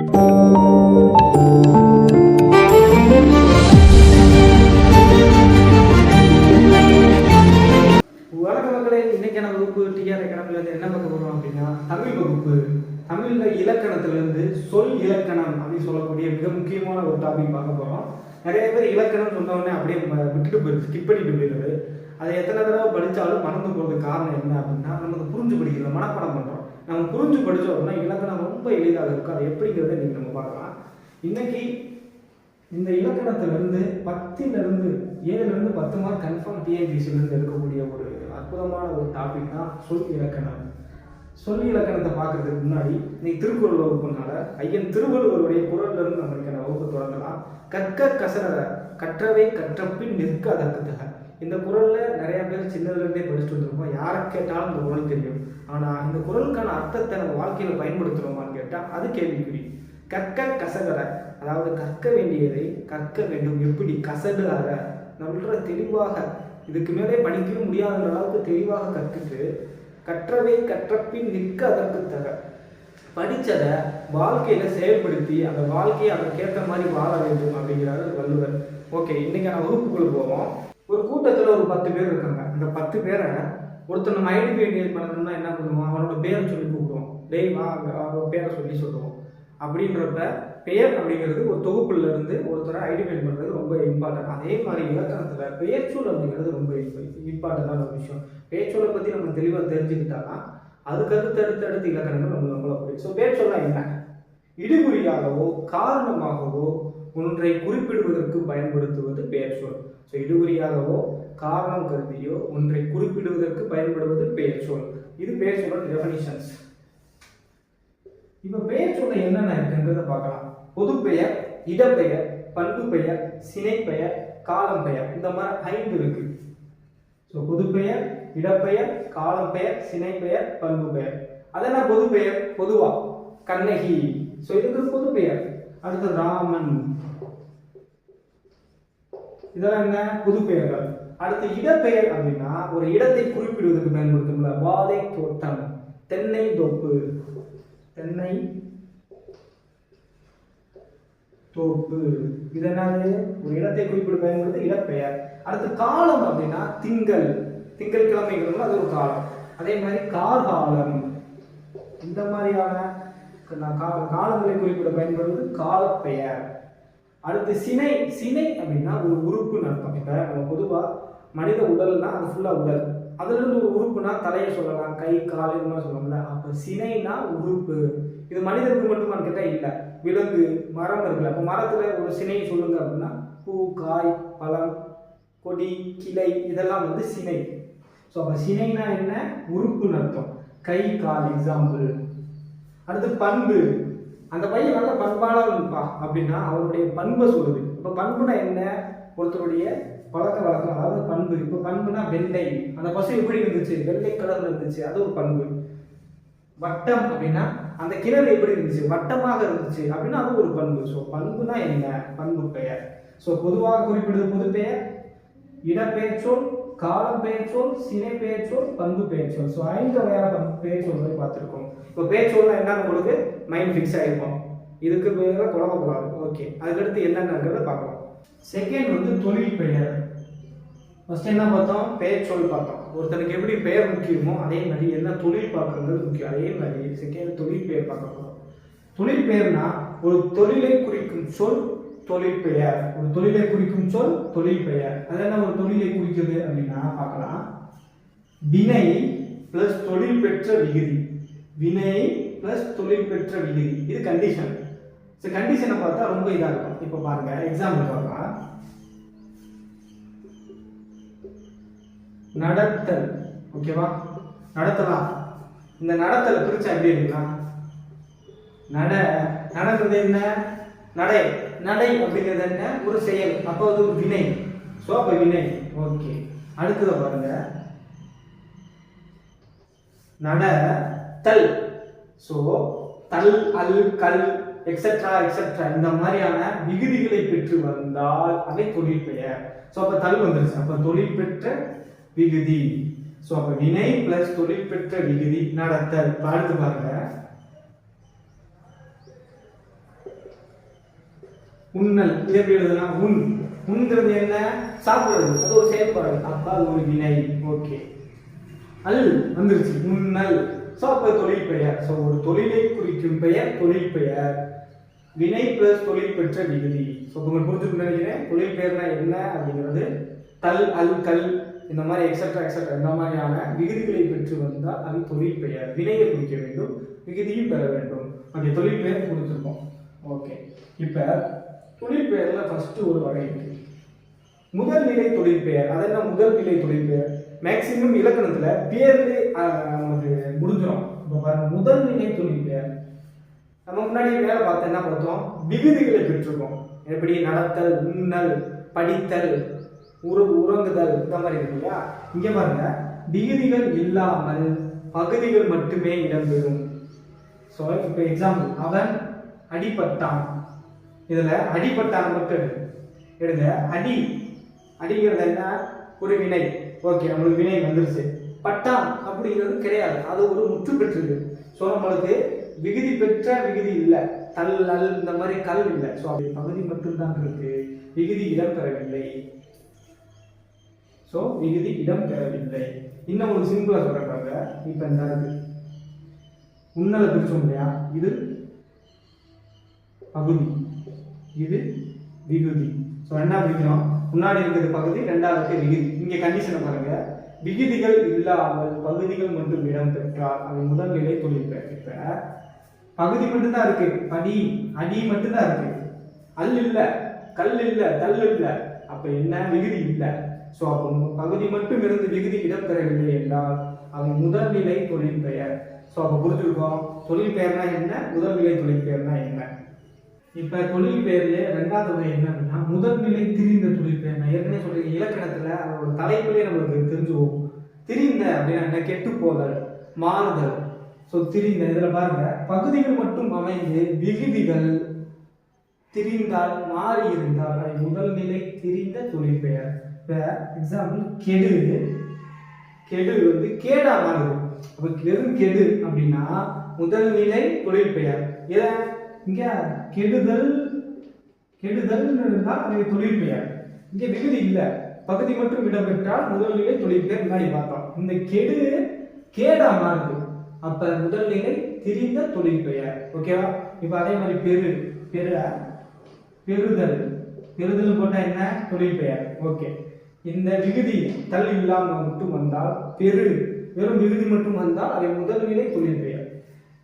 வணக்க மக்களே, இன்னைக்கான வகுப்பு டிஆர் அகாடமில என்ன பார்க்க போறோம் அப்படின்னா தமிழ் வகுப்பு. தமிழ்ல இலக்கணத்திலிருந்து சொல் இலக்கணம் அப்படின்னு சொல்லக்கூடிய மிக முக்கியமான ஒரு டாபிக் பார்க்க போறோம். நிறைய பேர் இலக்கணம் சொன்ன உடனே அப்படியே விட்டுட்டு போயிடுது, ஸ்கிப் பண்ணிட்டு போயிடுது. அதை எத்தனை தடவை படித்தாலும் மறந்து போகிறதுக்கு காரணம் என்ன அப்படின்னா நமக்கு புரிஞ்சு படிக்கல, மனப்பாடம் பண்ணுறோம். நம்ம புரிஞ்சு படிச்ச உடனே இலக்கணம் ரொம்ப எளிதாக இருக்கும். அது எப்படிங்கிறத இன்னைக்கு நம்ம பார்க்கலாம். இன்னைக்கு இந்த இலக்கணத்திலிருந்து 7லேருந்து 10 மார்க் கன்ஃபார்ம் டிஎன்பிசிலிருந்து எடுக்கக்கூடிய ஒரு அற்புதமான ஒரு டாபிக் தான் சொல் இலக்கணம். சொல் இலக்கணத்தை பார்க்கறதுக்கு முன்னாடி இன்னைக்கு திருக்குறள் வகுப்புனால ஐயன் திருவள்ளுவருடைய குறள்ல இருந்து நம்மளுக்கு வகுப்பு தொடங்கலாம். கற்க கசடர கற்றவை கற்றப்பின் நிற்க அதற்கு தக. இந்த குறள்ல நிறைய பேர் சின்னதுலேருந்தே படிச்சுட்டு வந்திருப்போம். யாரை கேட்டாலும் இந்த குறள் தெரியும். ஆனா இந்த குறளுக்கான அர்த்தத்தை நம்ம வாழ்க்கையில பயன்படுத்துறோமான்னு கேட்டா அது கேள்விக்குறி. கற்க கசடர, அதாவது கற்க வேண்டியதை கற்க வேண்டும். எப்படி கசடு அற, நல்ல தெளிவாக, இதுக்கு மேலே படிக்கவே முடியாத அளவுக்கு தெளிவாக கற்றுட்டு கற்றவை கற்றப்பின் நிற்க அதற்கு தக. படித்ததை வாழ்க்கையில செயல்படுத்தி அந்த வாழ்க்கையை அதற்கேற்ற மாதிரி வாழ வேண்டும் அப்படிங்கிறாரு வள்ளுவர். ஓகே, இன்னைக்கு நான் வகுப்புக்குள்ள போவோம். ஒரு கூட்டத்தில் ஒரு 10 பேர் இருக்காங்க. இந்த 10 பேரை ஒருத்தர் நம்ம ஐடென்டிஃபை பண்ணணும்னா என்ன பண்ணுவோம்? அவனோட பேரை சொல்லி கூப்பிடுவோம். டேய் வா, அவரோட பேரை சொல்லி சொல்லுவோம். அப்படின்றப்ப பெயர் அப்படிங்கிறது ஒரு தொகுப்புல இருந்து ஒருத்தரை ஐடென்டிஃபை பண்ணுறது ரொம்ப இம்பார்ட்டன்ட். அதே மாதிரி இலக்கணத்தில் பெயர்ச்சொல் அப்படிங்கிறது ரொம்ப இம்பார்ட்டண்டான ஒரு விஷயம். பெயர்ச்சொல்லை பற்றி நம்ம தெளிவாக தெரிஞ்சுக்கிட்டாதான் அதுக்கு அடுத்தடுத்து இலக்கணங்கள் நம்மள புரியும். ஸோ பெயர்ச்சொல்லா என்ன? இடுகுறியாகவோ காரணமாகவோ ஒன்றை குறிப்பிடுவதற்கு பயன்படுத்துவது பெயர்ச்சொல். ஸோ இடுகுறியாகவோ காரணம் கருதியோ ஒன்றை குறிப்பிடுவதற்கு பயன்படுவது பெயர்ச்சொல். இது பெயர்ச்சொல்லோட டெஃபினிஷன்ஸ். இப்போ பெயர்ச்சொல்ல என்னென்ன இருக்குன்றதை பார்க்கலாம். பொதுப்பெயர், இடப்பெயர், பண்பு பெயர், சினை பெயர், காலம் பெயர், இந்த மாதிரி 5 இருக்கு. ஸோ பொதுப்பெயர், இடப்பெயர், காலம் பெயர், சினை பெயர், பண்பு பெயர். அதெல்லாம் பொதுப்பெயர். பொதுவா கண்ணகி, ஸோ இதுக்கு பொதுப்பெயர். அடுத்து ராமன், இதெல்லாம் என்ன? புதுப்பெயர்கள். அடுத்து இடப்பெயர் அப்படின்னா ஒரு இடத்தை குறிப்பிடுவதற்கு பயன்படுத்தும்ல. வாழை தோட்டம், தென்னை தோப்பு, தென்னை தோப்பு, இது என்னது? ஒரு இடத்தை குறிப்பிட பயன்படுத்த இடப்பெயர். அடுத்து காலம் அப்படின்னா திங்கள், திங்கட்கிழமைகள் அது ஒரு காலம். அதே மாதிரி கார்காலம், இந்த மாதிரியான காலங்களை குறிப்பிட பயன்படுவது காலப்பெயர். அடுத்து சினை, சினை அப்படின்னா ஒரு உறுப்புன்னு அர்த்தம். இப்ப நம்ம பொதுவா மனித உடல்னா அது ஃபுல்லா உடல், அதுல இருந்து ஒரு உறுப்புனா தலையை சொல்லலாம், கை கால் இந்த மாதிரி சொல்லலாம்ல. அப்ப சினைனா உறுப்பு. இது மனிதனுக்கு மட்டுமான்னு கேட்டா இல்ல. விலங்கு, மரம் இருக்குல்ல, அப்ப மரத்துல ஒரு சினையை சொல்லுங்க அப்படின்னா பூ, காய், பழம், கொடி, கிளை, இதெல்லாம் சினை. ஸோ அப்ப சினைனா என்ன? உறுப்புன்னு அர்த்தம். கை, கால் எக்ஸாம்பிள். அடுத்து பண்பு, அந்த பையன் நல்ல பண்பாளா அப்படின்னா அவருடைய பண்பை சொல்லுது. இப்ப பண்புனா என்ன? ஒருத்தருடைய பழக்க வழக்கம், அதாவது பண்பு. இப்ப பண்புனா வெள்ளை, அந்த பசு எப்படி இருந்துச்சு? வெள்ளை கலர்ல இருந்துச்சு, அது ஒரு பண்பு. வட்டம் அப்படின்னா அந்த கிணறு எப்படி இருந்துச்சு? வட்டமாக இருந்துச்சு அப்படின்னா அது ஒரு பண்பு. ஸோ பண்புனா என்ன? பண்பு பெயர். ஸோ பொதுவாக குறிப்பிடுவது பொது பெயர், இடப்பெயர்ச்சொல், காலம் பெயர்ச்சொல், சினை பெயர்ச்சொல், பண்பு பெயர்ச்சொல். ஸோ 5 வகையான பெயர்ச்சொல்களை பார்த்துருக்கோம். இப்போ பெயர்ச்சொல்னா என்னன்னு உங்களுக்கு மைண்ட் ஃபிக்ஸ் ஆகிருக்கும். இதுக்கு பேர குழப்பக்கூடாது. ஓகே, அதுக்கடுத்து என்னென்னங்கிறத பார்க்கலாம். செகண்ட் தொழில் பெயர். ஃபர்ஸ்ட் என்ன பார்த்தோம்? பெயர்ச்சொல் பார்த்தோம். ஒருத்தனுக்கு எப்படி பெயர் முக்கியமோ அதே மாதிரி என்ன தொழில் பார்க்கறது முக்கியம். அதே மாதிரி செகண்ட் தொழில் பெயர் பார்க்க போகிறோம். தொழில் பெயர்னா ஒரு தொழிலை குறிக்கும் சொல் தொழில் பெயர். ஒரு தொழிலை குறிக்கும் சொல் தொழில் பெயர். அது என்ன ஒரு தொழிலை குறிக்கிறது அப்படின்னா பார்க்கலாம். வினை பிளஸ் தொழில் பெற்ற விகுதி, வினை பிளஸ் தொழில் பெற்ற விகுதி, இது கண்டிஷன். கண்டிஷனை பார்த்தா ரொம்ப இதா இருக்கும். இப்போ பாருங்க, எக்ஸாம்பிள் பார்க்கலாம். நடத்தல், ஓகேவா? நடத்தலாம். இந்த நடத்தலை பிரிச்சா எப்படி இருக்குன்னா, நடக்கிறது என்ன? நடை. நடை அப்படிங்கிறது என்ன? ஒரு செயல். அப்போ அது ஒரு வினை. ஸோ அப்போ வினை. ஓகே, அடுத்ததை பாருங்க. நடத்தல். ஸோ தல், அல், கல், எக்ஸெட்ரா எக்ஸெட்ரா இந்த மாதிரியான விகுதிகளை பெற்று வந்தால் அவை தொழில் பெயர். ஸோ அப்போ தல் வந்துருச்சு, அப்போ தொழில் பெற்ற விகுதி. ஸோ அப்போ வினை பிளஸ் தொழில் பெற்ற விகுதி நடத்தல். அடுத்து பாருங்க, உண்ணல் இது எப்படி எழுதலாம்? உண்கிறது என்ன? சாப்பிடுறது, அது ஒரு செயல்பாடு, அப்ப அது ஒரு வினை. ஓகே, அல் வந்துருச்சு, உண்ணல். ஸோ அப்போ தொழில் பெயர். ஸோ ஒரு தொழிலை குறிக்கும் பெயர் தொழில் பெயர், வினை பிளஸ் தொழில் பெற்ற விகுதி. ஸோ உங்களுக்கு புரிஞ்சுக்கணும்னு நினைக்கிறேன். தொழில் பெயர்னா என்ன அப்படிங்கிறது தல் அல் கல் இந்த மாதிரி எக்ஸட்ரா எக்ஸட்ரா இந்த மாதிரியான விகுதிகளை பெற்று வந்தால் அது தொழில் பெயர். வினையை குறிக்க வேண்டும், விகுதியும் பெற வேண்டும். ஓகே, தொழில் பெயர் கொடுத்துருக்கோம். ஓகே, இப்போ தொழில் பெயர்ல ஃபர்ஸ்ட் ஒரு வகை இருக்கு, முதல் நிலை தொழில் பெயர். அது என்ன முதல் நிலை தொழில் பெயர்? மேக்சிமம் இலக்கணத்துல பேர்ல நமக்கு முடிஞ்சிடும். இப்போ பாருங்க, முதல் நிலை தொழில் பெயர் நம்ம முன்னாடி வேலை பார்த்து என்ன பார்த்தோம்? விகுதிகளை பெற்றிருக்கோம். எப்படி? நடத்தல், உண்ணல், படித்தல், உறங்குதல், இந்த மாதிரி இருக்கு இல்லையா? இங்க பாருங்க, விகுதிகள் இல்லாமல் பகுதிகள் மட்டுமே இடம்பெறும். ஸோ இப்போ எக்ஸாம்பிள், அவன் அடிபட்டான். இதுல அடிபட்டான் மட்டும் எடுங்க. அடிங்கிறது என்ன? ஒரு வினை. ஓகே, நம்மளுக்கு வினை வந்துருச்சு. பட்டான் அப்படிங்கிறது கிடையாது, அது ஒரு முற்று பெற்றது. ஸோ நம்மளுக்கு விகுதி பெற்ற விகுதி இல்லை, தல் அல் இந்த மாதிரி கல் இல்லை. ஸோ அப்படி பகுதி மட்டும்தான் இருக்கு, விகுதி இடம் பெறவில்லை. ஸோ விகுதி இடம் பெறவில்லை. இன்னும் ஒரு சிம்பிளா சொல்றாங்க. இப்ப இந்த இருக்கு உன்னலை பிரிச்சோம் இல்லையா? இது பகுதி, இது விகுதி. ஸோ ரெண்டா பிரிக்கிறோம். முன்னாடி இருக்கிறது பகுதி, ரெண்டாவது விகுதி. இங்க கண்டிஷனை பாருங்க, விகுதிகள் இல்லாமல் பகுதிகள் மட்டும் இடம் பெற்றால் அது முதல் நிலை தொழில் பெயர். இப்ப பகுதி மட்டும்தான் இருக்கு, அடி மட்டும்தான் இருக்கு, அல் இல்ல, கல் இல்ல, தல் இல்ல, அப்ப என்ன? விகுதி இல்ல. ஸோ அப்போ பகுதி மட்டும் இருந்து விகுதி இடம் பெறவில்லை என்றால் அது முதல் நிலை தொழில் பெயர். ஸோ அப்போ புரிஞ்சிருக்கோம் தொழில் பெயர்னா என்ன, முதல் நிலை தொழில் பெயர்னா என்ன. இப்ப தொழில் பெயர்ல ரெண்டாவது வகை என்ன அப்படின்னா முதல் நிலை திரிந்த தொழில் பெயர். நான் ஏற்கனவே சொல்றேன், இலக்கணத்துல அதோட தலைப்பிலே நம்மளுக்கு தெரிஞ்சு போகும். திரிந்த அப்படின்னா என்ன? கெட்டு போதல், மாறுதல். ஸோ திரிந்த, இதுல பாருங்க, பகுதிகள் மட்டும் அமைந்து விகுதிகள் திரிந்தால் மாறி இருந்தால் அது முதல் நிலை திரிந்த தொழில் பெயர். இப்ப எக்ஸாம்பிள், கெடு வந்து கேடா மாறுது. அப்ப கெடு அப்படின்னா முதல் நிலை தொழில் பெயர். ஏன் இங்க கெடுதல் இருந்தால் அது தொழில் பெயர். இங்க விகுதி இல்ல, பகுதி மட்டும் இடம்பெற்றால் முதல் நிலை தொழில் பெயர். முன்னாடி பார்த்தோம். இந்த கெடு கேடா மாறுது, அப்ப முதல் நிலை திரிந்த தொழில் பெயர். ஓகேவா? இப்ப அதே மாதிரி பெறுதல் போட்டா என்ன? தொழில் பெயர். ஓகே, இந்த விகுதி தல் இல்லாமல் மட்டும் வந்தால் வெறும் விகுதி மட்டும் வந்தால் அதை முதல் நிலை தொழில் பெயர்.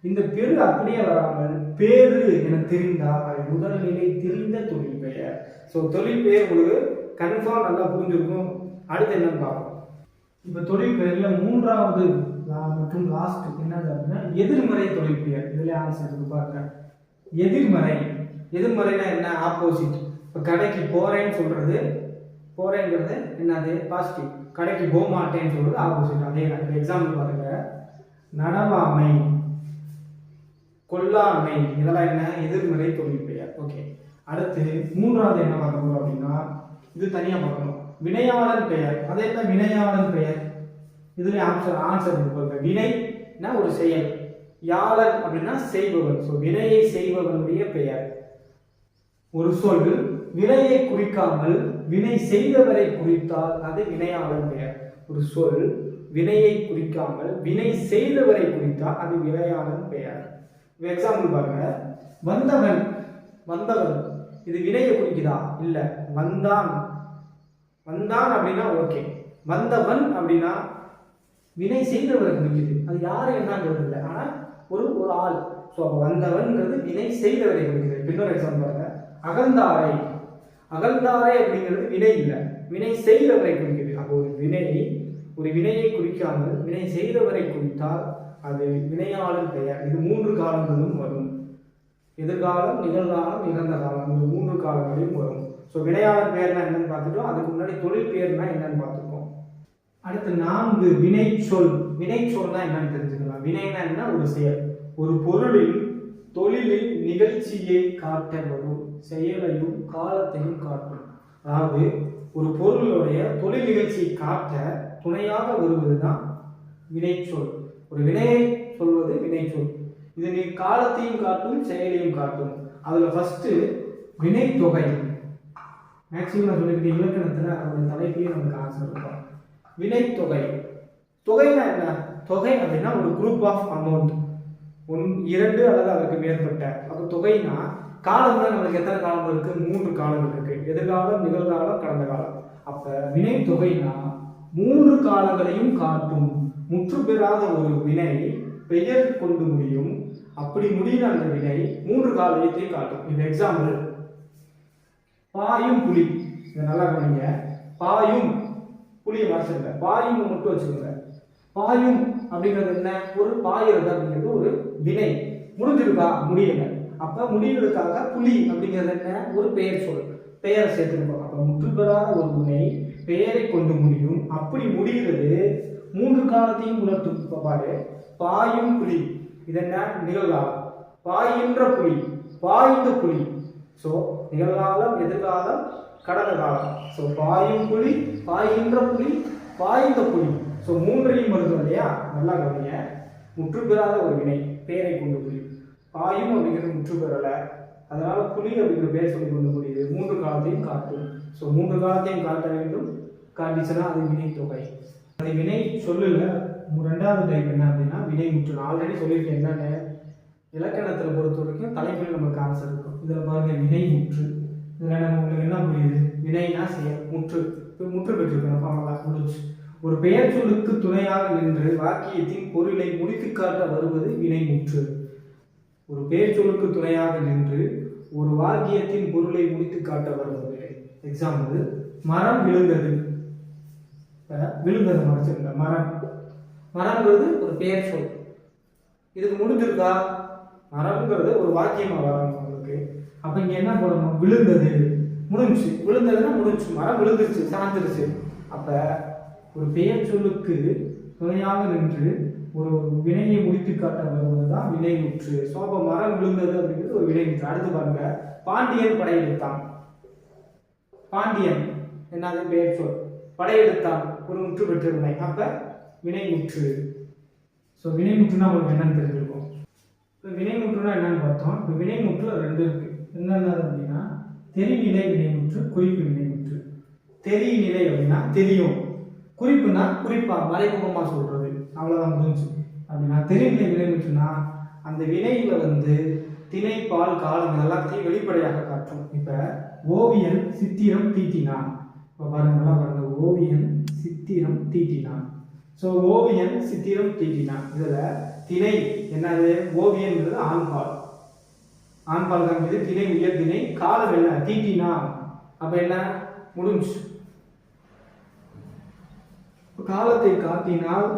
இந்த பெரு அப்படியே வராமல் பேரு என தெரிந்தால் அது முதல் நிலை தெரிந்த தொழில் பெயர். ஸோ தொழில் பெயர் உங்களுக்கு கன்ஃபார்ம் நல்லா புரிஞ்சிருக்கும். அடுத்து என்னன்னு பார்ப்போம். இப்போ தொழில் பெயர்ல மூன்றாவது மற்றும் லாஸ்ட் என்னது அப்படின்னா எதிர்மறை தொழில் பெயர். இதுல ஆன்சர் பாருங்க. எதிர்மறைனா என்ன? ஆப்போசிட். இப்போ கடைக்கு போறேங்கிறது என்னது? பாசிட்டிவ். கடைக்கு போக மாட்டேன்னு சொல்றது ஆப்போசிட். அதே எக்ஸாம்பிள் பாருங்க, நடவாமை, கொல்லாமை, இதெல்லாம் என்ன? எதிர்மறை தொழில் பெயர். ஓகே, அடுத்து மூன்றாவது என்ன பார்க்க போறோம் அப்படின்னா இது தனியா பார்க்கணும், வினையாளன் பெயர். அதே என்ன வினையாளன் பெயர்? இதுல ஆன்சர் இருக்கு. வினைனா ஒரு செயல், யாளன் அப்படின்னா செய்பவன். ஸோ வினையை செய்பவனுடைய பெயர். ஒரு சொல் வினையை குறிக்காமல் வினை செய்தவரை குறித்தால் அது வினையாளன் பெயர். ஒரு சொல் வினையை குறிக்காமல் வினை செய்தவரை குறித்தால் அது வினையாளன் பெயர். எக்ஸாம்பிள் பாருங்க, வந்தவன் இது வினையை குறிக்குதா? இல்ல. வந்தான் அப்படின்னா ஓகே. வந்தவன் அப்படின்னா வினை செய்தவரை குறிக்குது, அது யாரு என்னங்கிறது இல்லை, ஆனா ஒரு ஆள். ஸோ அப்போ வந்தவன்ங்கிறது வினை செய்தவரை குறிக்குது. இன்னொரு எக்ஸாம்பிள் பாருங்க, அகழ்ந்தாரை அப்படிங்கிறது வினை இல்லை, வினை செய்தவரை குறிக்குது. அப்போ ஒரு வினையை குறிக்காமல் வினை செய்தவரை குறித்தால் அது வினையாளன் பெயர். இது மூன்று காலங்களும் வரும், எதிர்காலம், நிகழ்காலம், இறந்த காலம், இந்த மூன்று காலங்களையும் வரும். ஸோ வினையாளன் பெயர்னா என்னன்னு பார்த்துட்டோம். அதுக்கு முன்னாடி தொழில் பெயர்னா என்னன்னு பார்த்துருக்கோம். அடுத்து 4 வினைச்சொல்னா என்னன்னு தெரிஞ்சுக்கலாம். வினைனா என்ன? ஒரு செயல், ஒரு பொருளில் தொழிலில் நிகழ்ச்சியை காட்ட வரும் செயலையும் காலத்தையும் காட்டும். அதாவது ஒரு பொருளுடைய தொழில் நிகழ்ச்சியை காட்ட துணையாக வருவதுதான் வினைச்சொல். ஒரு வினையை சொல்வது வினைச்சொல். இது நீ காலத்தையும் காட்டும் செயலையும் காட்டும். அதுல ஃபர்ஸ்ட் வினைத்தொகை. மேக்ஸிமம் நான் சொல்லியிருக்கேன் இலக்கணத்தில் அதோட தலைப்பிலேயே நமக்கு ஆன்சர் இருக்கும். வினைத்தொகை. தொகைனா என்ன? தொகை அப்படின்னா ஒரு குரூப் ஆஃப் அமௌண்ட், 2 அல்லது அதற்கு மேற்பட்ட. அப்போ தொகைனா காலம் தான். நம்மளுக்கு எத்தனை காலம் இருக்கு? 3 காலங்கள் இருக்கு. எதிர்காலம், நிகழ்காலம், கடந்த காலம். அப்ப வினைத்தொகைனா 3 காலங்களையும் காட்டும். முற்று பெறாத ஒரு வினை பெயர் கொண்டு முடியும். அப்படி முடிகிற அந்த வினை 3 காலத்தையும் காட்டும். இந்த எக்ஸாம்பிள் பாயும் புலி. இதை நல்லா கவனிங்க. பாயும் புலியை மறைச்சிருங்க, பாயும் மட்டும் வச்சுக்கோங்க. பாயும் அப்படிங்கிறது என்ன? ஒரு பாயிறது அப்படிங்கிறது ஒரு வினை. முடிஞ்சிருக்கா? முடியல. அப்ப முடிவதற்காக புலி அப்படிங்கிறது என்ன? ஒரு பெயர் சொல், பெயரை சேர்த்துருக்கோம். அப்ப முற்று பெறாத ஒரு வினை பெயரை கொண்டு முடியும். அப்படி முடிகிறது 3 காலத்தையும் உணர்த்தும். இப்ப பாரு, பாயும் புலி, இது என்ன? நிகழ்காலம். பாயின்ற புலி, பாய்ந்த புலி. ஸோ நிகழ்காலம், எதிர்காலம், கடந்த காலம். ஸோ பாயும் புலி, பாயின்ற புலி, பாய்ந்த புலி. ஸோ 3ஐயும் வருது இல்லையா? நல்லா கவனிங்க. முற்று பெறாத ஒரு வினை பெயரை கொண்டு முடியும். பாயும் அப்படிங்கிறது முற்று பெறலை, அதனால புலி அப்படிங்கிற பெயர் சொல்லி கொண்டு முடியுது. 3 காலத்தையும் காட்டும். ஸோ 3 காலத்தையும் காட்ட வேண்டும். காட்டிச்சுன்னா அது வினைத்தொகை. அது வினை சொல்லல. 2வது டைப் என்ன அப்படின்னா வினைமுற்று. நான் ஆல்ரெடி சொல்லியிருக்கேன் என்னன்னு. இலக்கணத்தில் பொறுத்த வரைக்கும் தலைப்பில் நமக்கு ஆன்சர் இருக்கும். இதில் பாருங்க வினைமுற்று. இதில் நம்ம உங்களுக்கு என்ன புரியுது? வினைனா செயல், முற்று. இப்போ முற்று பெற்றிருக்கணும், பாவங்களா முடிச்சு. ஒரு பெயர் சொல்லுக்கு துணையாக நின்று வாக்கியத்தின் பொருளை முடித்து காட்ட வருவது வினைமுற்று. ஒரு பெயர் சொல்லுக்கு துணையாக நின்று ஒரு வாக்கியத்தின் பொருளை முடித்து காட்ட வருவது. எக்ஸாம்பிள், மரம் விழுந்தது. விழுந்தது மறைச்சிருங்க. மரம், மரம்ங்கிறது ஒரு பெயர் சொல். இதுக்கு முடிஞ்சிருக்கா? மரம்ங்கிறது ஒரு வாக்கியமா வரணும் உங்களுக்கு. அப்ப இங்க என்ன போடணும்? விழுந்தது, முடிஞ்சு. விழுந்ததுன்னா முடிஞ்சு, மரம் விழுந்துருச்சு, சார்ந்துருச்சு. அப்ப ஒரு பெயர் சொல்லுக்கு துணையாக நின்று ஒரு வினையை முடித்து காட்ட வருவதுதான் வினைமுற்று. ஸோ அப்போ மரம் விழுந்தது அப்படிங்கிறது ஒரு வினைமுற்று. அடுத்து பாருங்க, பாண்டியன் படையெடுத்தான். பாண்டியன் என்னது? பெயர் சொல். படையெடுத்தான் ஒரு முற்று பெற்ற வினை. அப்ப வினைமுற்று. ஸோ வினைமுற்றுனா உங்களுக்கு என்னன்னு தெரிஞ்சிருக்கும். இப்போ வினைமுற்றுனா என்னன்னு பார்த்தோம். இப்போ வினைமுற்று 2 இருக்கு. என்னென்ன அப்படின்னா தெரிநிலை வினைமுற்று, குறிப்பு வினைமுற்று. தெரிநிலை அப்படின்னா தெரியும், குறிப்புனா குறிப்பா மறைமுகமா சொல்றது, அவ்வளவுதான் முடிஞ்சு. அப்படின்னா தெரிநிலை வினைமுற்றுனா அந்த வினையில திணை, பால், காலம் எல்லாத்தையும் வெளிப்படையாக காட்டும். இப்ப ஓவியன் சித்திரம் தீட்டினான். இப்போ பாருங்க, நல்லா பாருங்க. ஓவியன் சித்திரம் தீட்டினான். ஸோ ஓவியன் சித்திரம் தீட்டினான். இதுல திணை என்னது? ஓவியன்கிறது ஆண்பால், ஆண்பால் தான் இது. திணை உயர் திணை. காலம் என்ன? தீட்டினான். அப்ப என்ன? முடிஞ்சு. காலத்தை காட்டினால்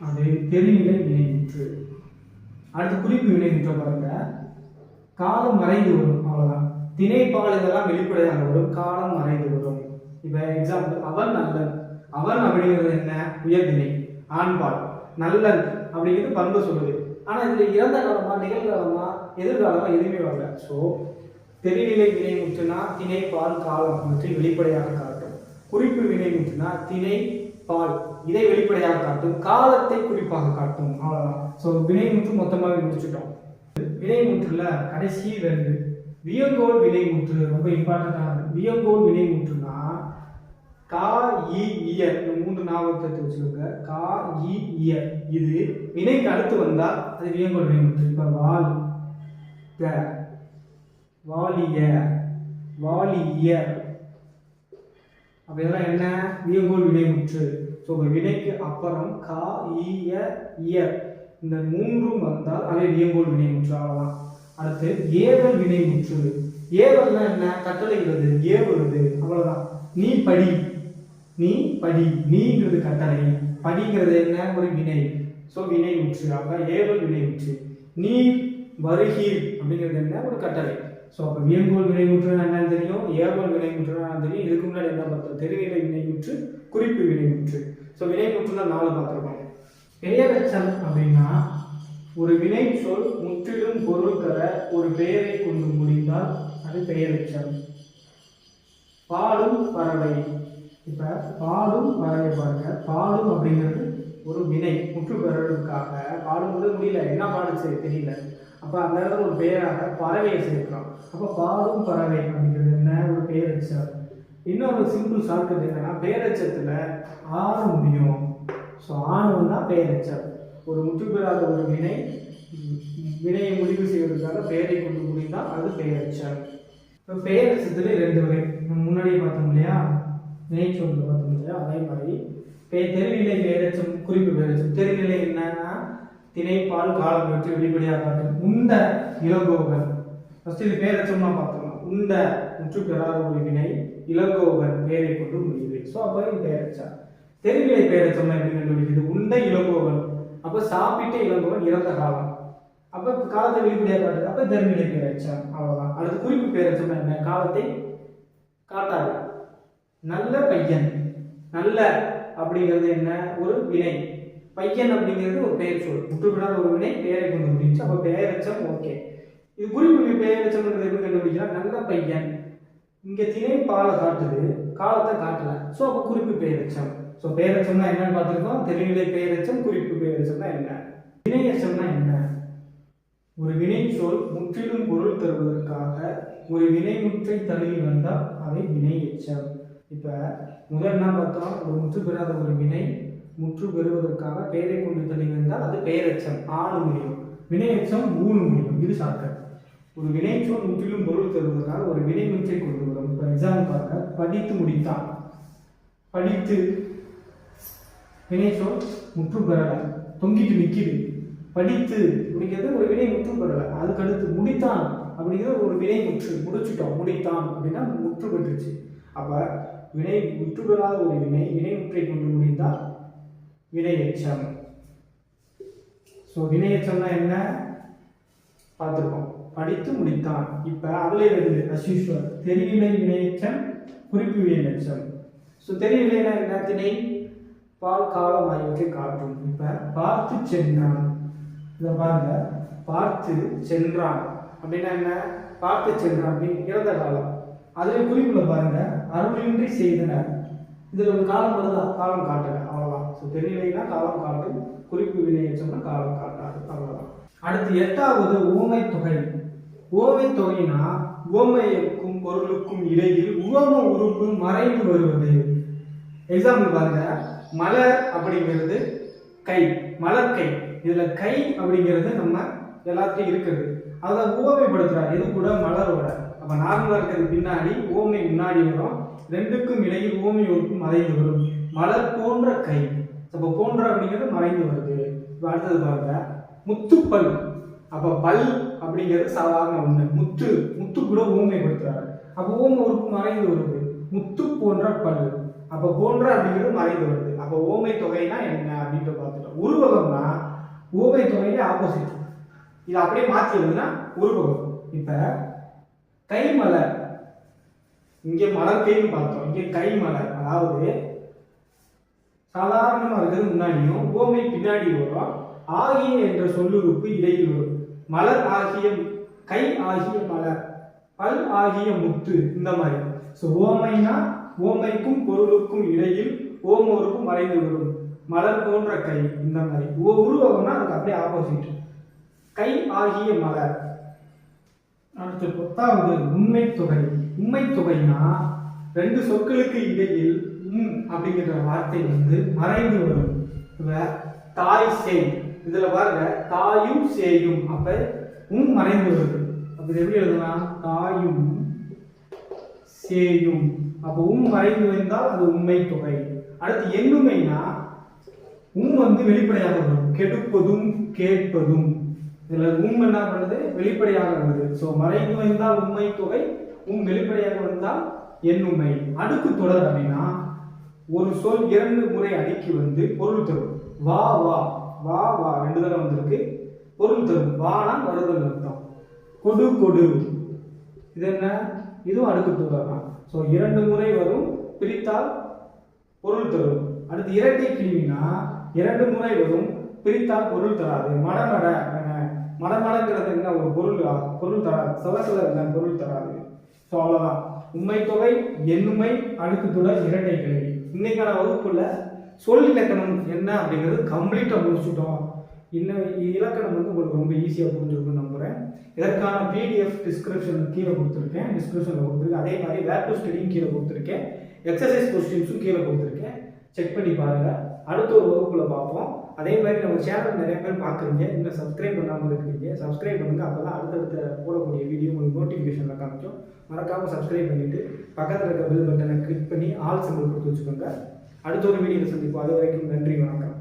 அது தெரிநிலை வினைமுற்று. அடுத்து குறிப்பு வினைமுற்ற பாருங்க. காலம் மறைந்து வரும், அவ்வளவுதான். திணைப்பால் இதெல்லாம் வெளிப்படையாக வரும், காலம் மறைந்து வரும். இப்ப எக்ஸாம்பிள், அவன் நல்லன். அவன் அப்படிங்கிறது என்ன? உயர்திணை, ஆண்பால். நல்லன் அப்படிங்கிறது பண்பு சொல்லுது. ஆனா இதுல இறந்த காலமா, நிகழ்காலமா, எதிர்காலமா எதுவுமே வரல. ஸோ தெரிநிலை வினைமுற்றுனா திணை, பால், காலம் இவற்றை வெளிப்படையாக காட்டும். குறிப்பு வினைமுற்றுனா திணை, பால் இதை வெளிப்படையாக காட்டும், காலத்தை குறிப்பாக காட்டும், அவ்வளவுதான். ஸோ வினைமுற்று மொத்தமாக முடிச்சுட்டோம். வினைமுற்றுல கடைசி 2 வியங்கோல் வினைமுற்று ரொம்ப இம்பார்ட்டன்டானது. வியங்கோல் வினைமுற்றுனா கா, இ, இயர், 3 ஞாபகத்தை வச்சுக்கோங்க. கா, இ, இயர் இது வினைக்கு அடுத்து வந்தால் அது வியங்கோல் வினைமுற்று. இப்ப வால், க, வாலிய, வாலியர், அப்ப இதெல்லாம் என்ன? வியங்கோல் வினைமுற்று. ஸோ வினைக்கு அப்புறம் கா, ஈய, இயர் இந்த 3 வந்தால் அவை வியங்கோல் வினைமுற்று, அவ்வளவுதான். அடுத்து ஏவல் வினைமுற்று. ஏவல்னா என்ன? கட்டளைகிறது, ஏவுறது, அவ்வளவுதான். நீ படி, நீ படி, நீங்கிறது கட்டளை, படிங்கிறது என்ன? ஒரு வினை. ஸோ வினைமுற்று. அப்ப ஏவல் வினைமுற்று. நீ வருகீர் அப்படிங்கிறது என்ன? ஒரு கட்டளை. ஸோ அப்போ வியங்கோல் வினைமுற்று என்னன்னு தெரியும், ஏவல் வினைமுற்று என்னன்னு தெரியும். இதுக்கு முன்னாடி என்ன பார்த்தோம்? தெரிநிலை வினைமுற்று, குறிப்பு வினைமுற்று. ஸோ வினைமுற்றுல 4 பார்த்துருக்கோம். பெயரெச்சம் அப்படின்னா ஒரு வினை சொல் முற்றிலும் பொருள் தர ஒரு பெயரை கொண்டு முடிந்தால் அது பெயரெச்சம். பாடும் பறவை. இப்ப பாடும் பறவை பாருங்க. பாடும் அப்படிங்கிறது ஒரு வினை முற்று பெறதுக்காக. பாடும்போது முடியல, என்ன பாடுச்சு தெரியல, அப்போ அந்த இடத்துல ஒரு பெயராக பறவையை சேர்க்கிறோம். அப்போ பாடும் பறவை அப்படிங்கிறது என்ன, ஒரு பெயரெச்சம். இன்னொரு சிம்பிள் ஷார்ட்கட் என்னன்னா, பெயரெச்சத்தில் ஆணு முடியும். ஸோ ஆணு தான் பெயரெச்சம். ஒரு முற்று பெறாத ஒரு வினையை முடிவு செய்வதற்காக பெயரை கொண்டு முடிந்தால் அது பெயரெச்சம். இப்போ பெயரெச்சத்துல 2 வகை. முன்னாடியே பார்த்தோம் இல்லையா, வினைச்சொல் பார்த்தோம் இல்லையா, அதே மாதிரி தெரிநிலை பெயரெச்சம், குறிப்பு பெயரெச்சம். தெரிநிலை என்னன்னா திணைப்பால் காலம் பற்றி வெளிப்படையாக காட்டும். உண்ட இளங்கோவன் ஃபர்ஸ்ட் இது பெயரெச்சம்னா பார்த்தோம். உண்ட முற்று பெறாத ஒரு வினை இளங்கோவன் பெயரை கொண்டு முடிவு. ஸோ அப்போ இது பெயரெச்சம். தெரிநிலை பெயரெச்சம் எப்படி கண்டுபிடிக்குது, உண்ட இளங்கோவன். அப்போ சாப்பிட்ட இளங்கோவன் இறந்த காலம், அப்போ காலத்தை வெளிப்படையாக காட்டுது. அப்போ தெரிநிலை பெயரெச்சம். அவ்வளோதான். அடுத்து குறிப்பு பெயரெச்சம் என்ன, காலத்தை காட்டாது. நல்ல பையன், நல்ல அப்படிங்கிறது என்ன, ஒரு வினை. பையன் அப்படிங்கிறது ஒரு பெயர் சொல். முற்றுப்பெறாத ஒரு வினை பெயரை கொண்டு முடிச்சு. அப்போ பெயரெச்சம் ஓகே. இது குறிப்பு பெயரெச்சம் எப்படி கண்டுபிடிக்கலாம், நல்ல பையன். இங்கே திணை பாலை காட்டுது, காலத்தை காட்டல. ஸோ அப்போ குறிப்பு பெயரெச்சம். ஸோ பெயரெச்சம்னா என்னன்னு பார்த்துருக்கோம். தெரிநிலை பெயரெச்சம், குறிப்பு பெயரெச்சம்னா என்ன. வினையெச்சம்னா என்ன, ஒரு வினை சொல் முற்றிலும் பொருள் தருவதற்காக ஒரு வினைமுற்றை தழுவி வந்தால் அவை வினை எச்சம். இப்போ முதல் என்ன பார்த்தோம், ஒரு முற்று பெறாத ஒரு வினை முற்று பெறுவதற்காக பெயரை கொண்டு தழுவி வந்தால் அது பெயரெச்சம், ஆணு முடியும். வினையெச்சம் ஊனு முடியும். இது ஷார்ட்கட். ஒரு வினைச்சொல் முற்றிலும் பொருள் தருவதற்காக ஒரு வினைமுற்றை கொண்டு வரும். இப்போ எக்ஸாம்பிள் பாருங்க, படித்து முடித்தான். படித்து வினைச்சொல் முற்று பெறலை, தொங்கிட்டு நிற்கிது. படித்து அப்படிங்கிறது ஒரு வினை முற்று பெறலை. அதுக்கடுத்து முடித்தான் அப்படிங்கிறது ஒரு வினை முற்று, முடிச்சுட்டோம். முடித்தான் அப்படின்னா முற்று பெற்றுச்சு. அப்போ வினை முற்று பெறாத ஒரு வினைமுற்றை கொண்டு முடிந்தால் வினையெச்சம். ஸோ வினையெச்சம்னா என்ன பார்த்துருக்கோம், படித்து முடித்தான். இப்போ அதில் இருந்து அஸ்யூஷுவல் தெரிநிலை வினையெச்சம், குறிப்பு வினையெச்சம். ஸோ தெரிநிலைனா என்ன, திணை பால் காலம் ஆகியவற்றை காட்டும். இப்போ பார்த்து சென்றான், இதை பாருங்க, பார்த்து சென்றான் அப்படின்னா என்ன, பார்த்து சென்றான் அப்படின்னு இறந்த காலம். அதுவே குறிப்புல பாருங்க, அருளின்றி செய்தனர். இதில் ஒரு காலம் வருதா, காலம் காட்டல, அவ்வளோதான். ஸோ தெரிநிலைனா காலம் காட்டும், குறிப்பு வினையெச்சம்னா காலம் காட்டாது, அவ்வளோதான். அடுத்து 8வது உவமை தொகை. உவமை தொகைனா உவமைக்கும் பொருளுக்கும் இடையில் உவம உறுப்பு மறைந்து வருவது. எக்ஸாம்பிள் பாருங்க, மலர் அப்படிங்கிறது கை, மலர் கை. இதுல கை அப்படிங்கிறது நம்ம எல்லாத்தையும் இருக்குது. அதை உவமைப்படுத்துறாரு எது கூட, மலரோட. அப்ப நார்மலா இருக்கிறது பின்னாடி, உவமை முன்னாடி வரும். ரெண்டுக்கும் இடையில் உவமை உறுப்பு மறைந்து வரும். மலர் போன்ற கை. அப்ப போன்ற அப்படிங்கிறது மறைந்து வருது. இப்ப அடுத்தது பாருங்க, முத்துப்பல். அப்ப பல் அப்படிங்கிறது சாதாரண ஒண்ணு, முத்து, முத்து கூட ஊமைப்படுத்துறாரு. அப்ப ஊமை உறுப்பு மறைந்து வருது. முத்து போன்ற பல். அப்ப போன்ற அப்படிங்கிறது மறைந்து வருது. அப்ப ஓமை தொகைனா என்ன அப்படின்ற பார்த்துட்டோம். உருவகம்னா ஓமை தொகையில ஆப்போசிட். இது அப்படியே மாற்றி வருதுன்னா உருவகம். இப்ப கை மலர், இங்க மலர் கைன்னு பார்த்தோம், இங்க கை மலர். அதாவது சாதாரணமா இருக்கிறது முன்னாடியும் ஓமை பின்னாடி வரும். ஆகிய என்ற சொல்லுறுப்பு இடையில் வரும். மலர் ஆகிய கை ஆகிய மலர், பல் ஆகிய முத்து, இந்த மாதிரி. ஸோ ஓமைனா ஓமைக்கும் பொருளுக்கும் இடையில் ஓம உறுப்பு மறைந்து வரும். மலர் போன்ற கை, இந்த மாதிரி. உருவகம்னா அதுக்கு அப்படியே ஆப்போசிட். கை ஆகிய மலர். அடுத்து 10வது உண்மை தொகை. உண்மை தொகைனா ரெண்டு சொற்களுக்கு இடையில் அப்படிங்கிற வார்த்தை மறைந்து வரும். தாய் சேய், இதுல பாருங்க தாயும் சேயும், அப்ப மறைந்து வருது. அப்ப எப்படி எழுதலாம், தாயும் சேயும். அப்ப மறைந்து வந்தால் அது உண்மை தொகை. அடுத்து எண்ணுமைனா வெளிப்படையாக வரும். கெடுப்பதும் கேட்பதும், இதுல என்ன பண்ணுது, வெளிப்படையாக வருது. சோ மறைந்து வந்தால் உண்மை தொகை, வெளிப்படையாக வந்தால் எண்ணுமை. அடுக்கு தொடர் அப்படின்னா ஒரு சொல் 2 முறை அடுக்கி பொருள் தரும். வா வா, வா வா 2 தடவை வந்திருக்கு, பொருள் தரும். வானா வருதல் அர்த்தம். கொடு கொடு, இது என்ன, இதுவும் அடுக்கு தொடர் தான். ஸோ 2 முறை வரும், பிரித்தால் பொருள் தரும். அடுத்து இரட்டை கிழிவினா 2 முறை வரும், பிரித்தால் பொருள் தராது. மடமட, மடமடங்கிறது என்ன, ஒரு பொருள் தராது. சில என்ன, பொருள் தராது. ஸோ அவ்வளோதான். உண்மை தொகை, எண்ணுமை, அடுக்கு தொடர், இரட்டை கிழிவி. இன்னைக்கான வகுப்புல சொல் இலக்கணம் என்ன அப்படிங்கிறது கம்ப்ளீட்டா முடிச்சுட்டோம். இன்னும் இலக்கணம் வந்து உங்களுக்கு ரொம்ப ஈஸியாக புரிஞ்சிருக்குன்னு நம்புகிறேன். இதற்கான PDF டிஸ்கிரிப்ஷன் கீழே கொடுத்துருக்கேன், டிஸ்கிரிப்ஷனில் கொடுத்துருக்கேன். அதே மாதிரி வேர் டு ஸ்டடியும் கீழே கொடுத்துருக்கேன், எக்ஸசைஸ் கொஸ்டின்ஸும் கீழே கொடுத்துருக்கேன். செக் பண்ணி பாருங்கள். அடுத்த ஒரு வகுப்பில் பார்ப்போம். அதே மாதிரி நம்ம சேனல் நிறைய பேர் பார்க்குறீங்க, இன்னும் சப்ஸ்கிரைப் பண்ணாமல் இருக்கீங்க, சப்ஸ்கிரைப் பண்ணுங்கள். அப்போ தான் அடுத்தடுத்த போடக்கூடிய வீடியோ உங்களுக்கு நோட்டிஃபிகேஷனில் காமிச்சோம். மறக்காமல் சப்ஸ்கிரைப் பண்ணிவிட்டு பக்கத்தில் இருக்க பெல் பட்டனை கிளிக் பண்ணி ஆல் சிம்பிள் கொடுத்து வச்சுக்கோங்க. அடுத்த ஒரு வீடியோவில் சந்திப்போம். அது வரைக்கும் நன்றி, வணக்கம்.